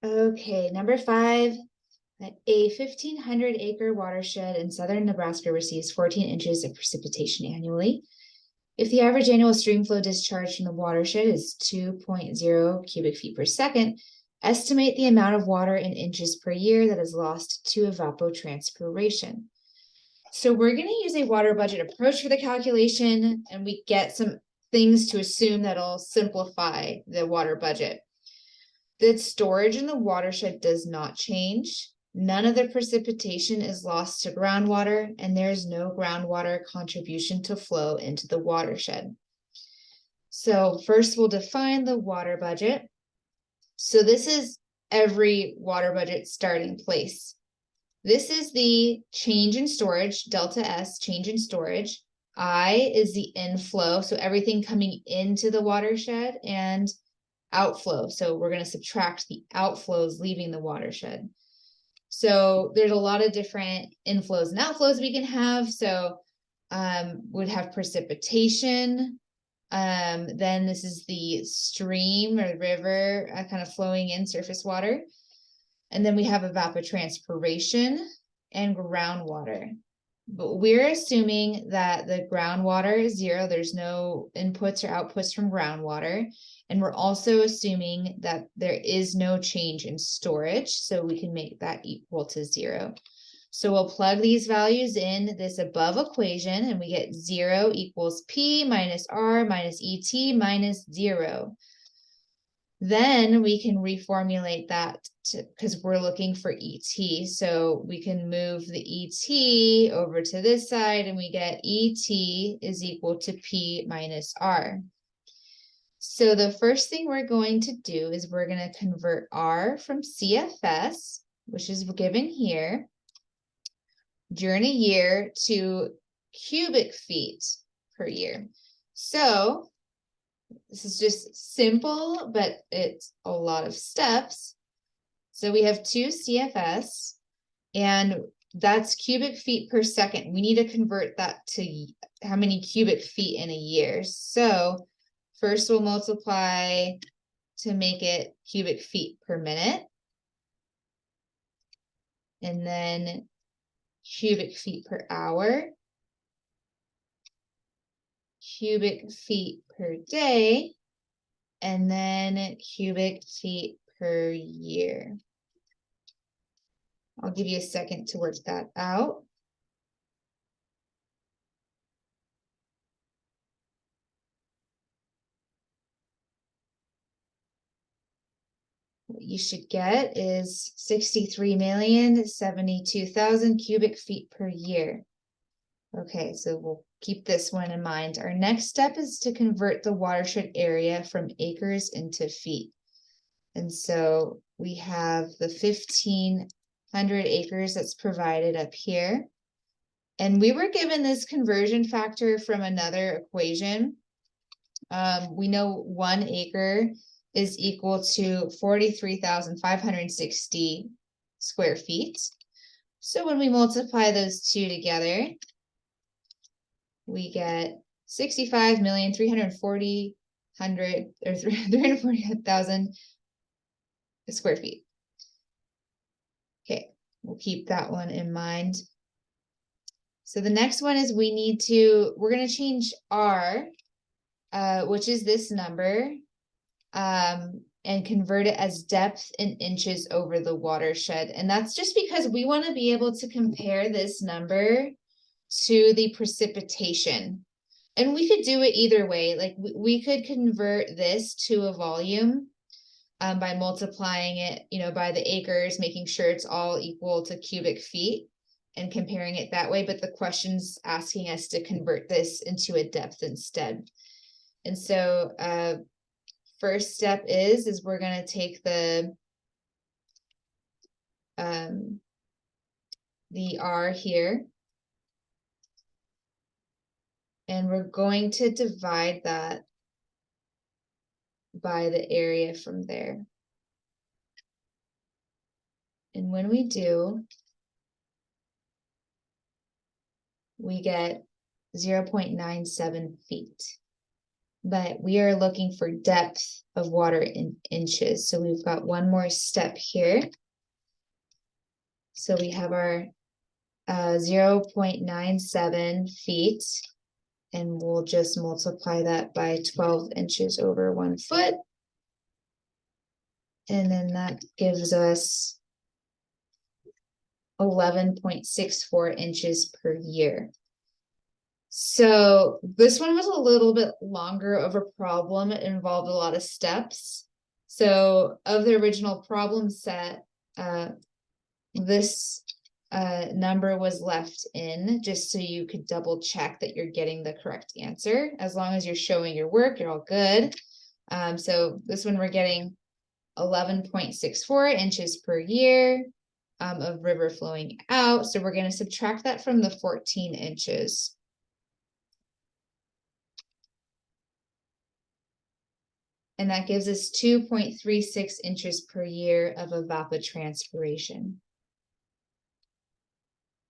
Okay, number 5. A 1,500-acre watershed in southern Nebraska receives 14 inches of precipitation annually. If the average annual stream flow discharge from the watershed is 2.0 cubic feet per second, estimate the amount of water in inches per year that is lost to evapotranspiration. So we're going to use a water budget approach for the calculation, and we get some things to assume that'll simplify the water budget. The storage in the watershed does not change. None of the precipitation is lost to groundwater, and there is no groundwater contribution to flow into the watershed. So first we'll define the water budget. So this is every water budget starting place. This is the change in storage, delta S, change in storage. I is the inflow, so everything coming into the watershed, and outflow. So we're going to subtract the outflows leaving the watershed. So there's a lot of different inflows and outflows we can have. So we'd have precipitation. Then this is the stream or the river kind of flowing in, surface water. And then we have evapotranspiration and groundwater. But we're assuming that the groundwater is 0. There's no inputs or outputs from groundwater. And we're also assuming that there is no change in storage, so we can make that equal to 0. So we'll plug these values in this above equation, and we get 0 equals P minus R minus ET minus 0. Then we can reformulate that because we're looking for ET. So we can move the ET over to this side, and we get ET is equal to P minus R. So the first thing we're going to do is we're going to convert R from CFS, which is given here, during a year, to cubic feet per year. So this is just simple, but it's a lot of steps. So we have 2 CFS, and that's cubic feet per second. We need to convert that to how many cubic feet in a year. So first we'll multiply to make it cubic feet per minute. And then cubic feet per hour. Cubic feet per day. And then cubic feet per year. I'll give you a second to work that out. What you should get is 63,072,000 cubic feet per year. Okay, so we'll keep this one in mind. Our next step is to convert the watershed area from acres into feet. And so we have the 1,500 acres that's provided up here. And we were given this conversion factor from another equation. We know 1 acre is equal to 43,560 square feet. So when we multiply those two together, we get 65,340,000 square feet. Okay, we'll keep that one in mind. So the next one is we're going to change R, which is this number, and convert it as depth in inches over the watershed. And that's just because we want to be able to compare this number to the precipitation. And we could do it either way. Like we could convert this to a volume by multiplying it, by the acres, making sure it's all equal to cubic feet and comparing it that way. But the question's asking us to convert this into a depth instead. And so first step is we're going to take the R here, and we're going to divide that by the area from there. And when we do, we get 0.97 feet. but we are looking for depth of water in inches. So we've got one more step here. So we have our 0.97 feet, and we'll just multiply that by 12 inches over 1 foot. And then that gives us 11.64 inches per year. So this one was a little bit longer of a problem. It involved a lot of steps. So of the original problem set, this number was left in just so you could double check that you're getting the correct answer. As long as you're showing your work, you're all good. So this one we're getting 11.64 inches per year of river flowing out. So we're going to subtract that from the 14 inches. And that gives us 2.36 inches per year of evapotranspiration.